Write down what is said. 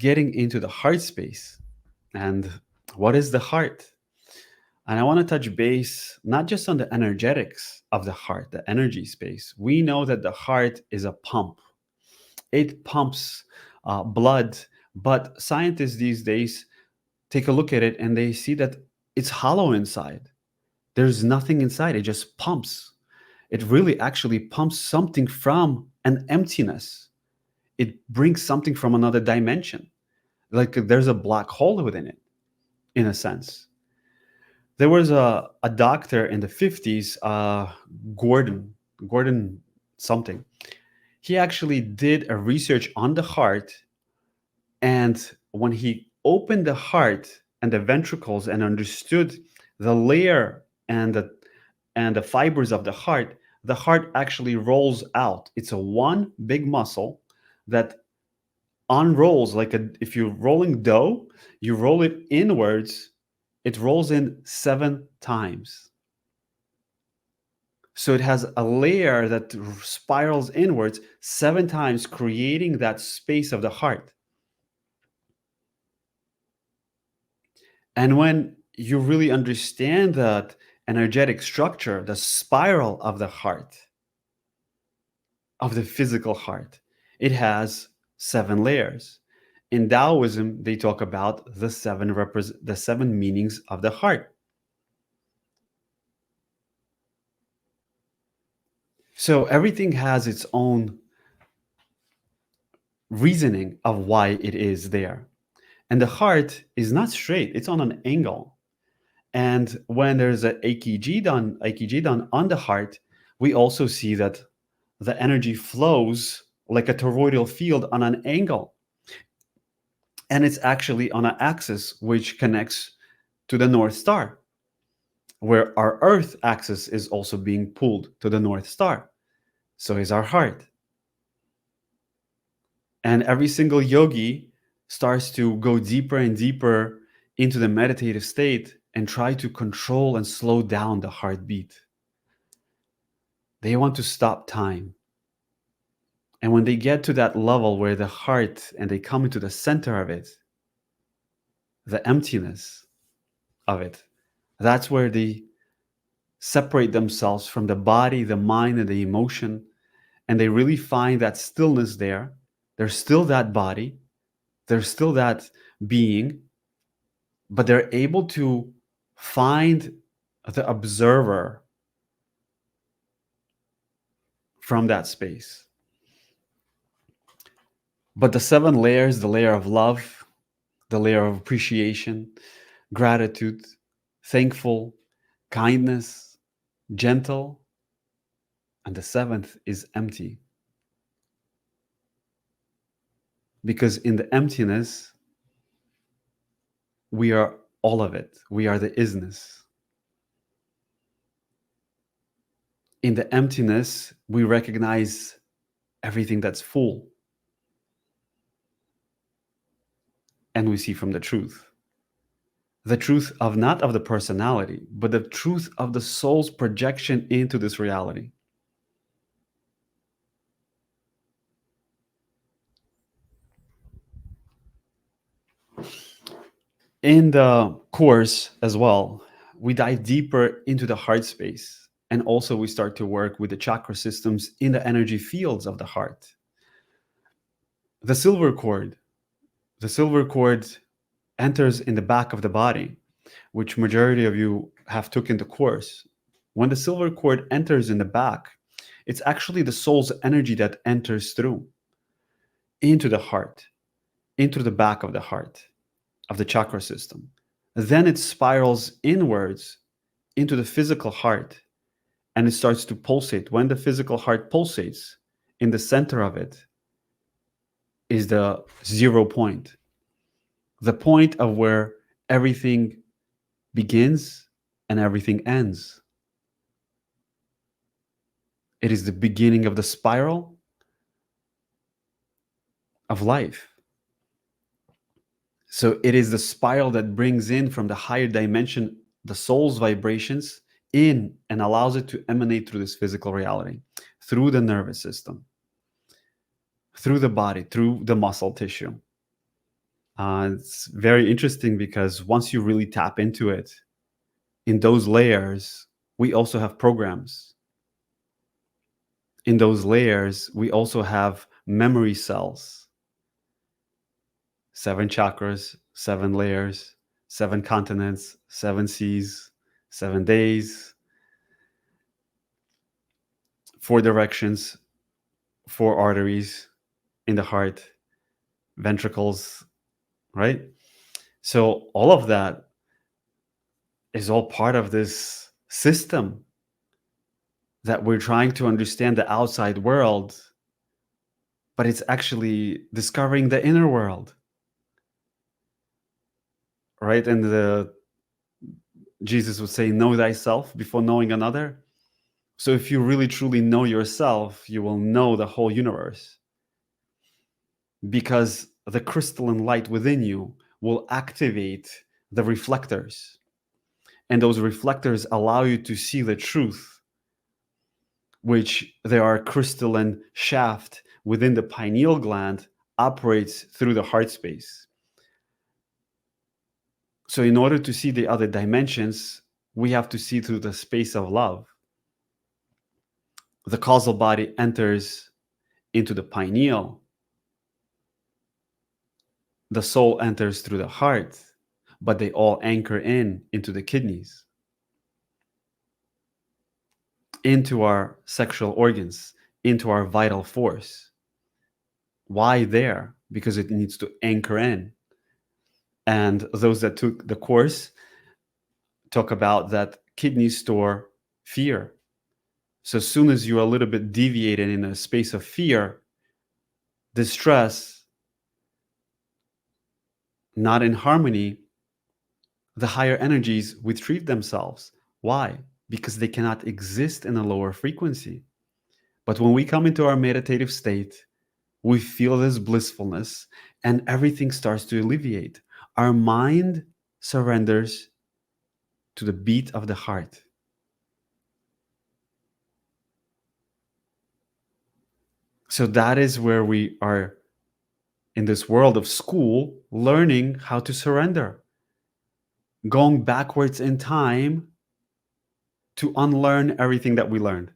getting into the heart space. And what is the heart? And I want to touch base not just on the energetics of the heart, the energy space. We know that the heart is a pump, it pumps blood, but scientists these days take a look at it and they see that it's hollow inside. There's nothing inside, it just pumps. It really actually pumps something from an emptiness. It brings something from another dimension. Like there's a black hole within it, in a sense. There was a doctor in the 50s, Gordon something. He actually did a research on the heart. And when he opened the heart and the ventricles and understood the layer and the fibers of the heart actually rolls out. It's a one big muscle that unrolls like if you're rolling dough, you roll it inwards, it rolls in 7 times. So it has a layer that spirals inwards 7 times, creating that space of the heart. And when you really understand that energetic structure, the spiral of the heart, of the physical heart, it has 7 layers. In Taoism, they talk about the 7 meanings of the heart. So everything has its own reasoning of why it is there. And the heart is not straight, it's on an angle. And when there's an AKG done on the heart, we also see that the energy flows like a toroidal field on an angle. And it's actually on an axis which connects to the North Star, where our Earth axis is also being pulled to the North Star. So is our heart. And every single yogi starts to go deeper and deeper into the meditative state and try to control and slow down the heartbeat. They want to stop time. And when they get to that level where the heart and they come into the center of it, the emptiness of it, that's where they separate themselves from the body, the mind, and the emotion. And they really find that stillness there. There's still that body, there's still that being, but they're able to find the observer from that space. But the 7 layers, the layer of love, the layer of appreciation, gratitude, thankful, kindness, gentle, and the 7th is empty. Because in the emptiness, we are all of it. We are the isness. In the emptiness, we recognize everything that's full. And we see from the truth. The truth of not of the personality, but the truth of the soul's projection into this reality. In the course as well, we dive deeper into the heart space. And also we start to work with the chakra systems in the energy fields of the heart. The silver cord. The silver cord enters in the back of the body, which majority of you have took in the course. When the silver cord enters in the back, it's actually the soul's energy that enters through into the heart, into the back of the heart, of the chakra system. Then it spirals inwards into the physical heart and it starts to pulsate. When the physical heart pulsates, in the center of it is the 0 point, the point of where everything begins and everything ends. It is the beginning of the spiral of life. So it is the spiral that brings in from the higher dimension the soul's vibrations in and allows it to emanate through this physical reality, through the nervous system, through the body, through the muscle tissue. It's very interesting because once you really tap into it, in those layers, we also have programs. In those layers, we also have memory cells, 7 chakras, 7 layers, 7 continents, 7 seas, 7 days, 4 directions, 4 arteries in the heart, ventricles, right? So all of that is all part of this system that we're trying to understand the outside world, but it's actually discovering the inner world, right? And Jesus would say, know thyself before knowing another. So if you really truly know yourself, you will know the whole universe, because the crystalline light within you will activate the reflectors. And those reflectors allow you to see the truth, which there are crystalline shaft within the pineal gland operates through the heart space. So in order to see the other dimensions, we have to see through the space of love. The causal body enters into the pineal. The soul enters through the heart, but they all anchor into the kidneys, into our sexual organs, into our vital force. Why there? Because it needs to anchor in. And those that took the course talk about that kidneys store fear. So as soon as you're a little bit deviated in a space of fear, distress, not in harmony, the higher energies retrieve themselves. Why? Because they cannot exist in a lower frequency. But when we come into our meditative state, we feel this blissfulness and everything starts to alleviate. Our mind surrenders to the beat of the heart. So that is where we are in this world of school, learning how to surrender, going backwards in time to unlearn everything that we learned.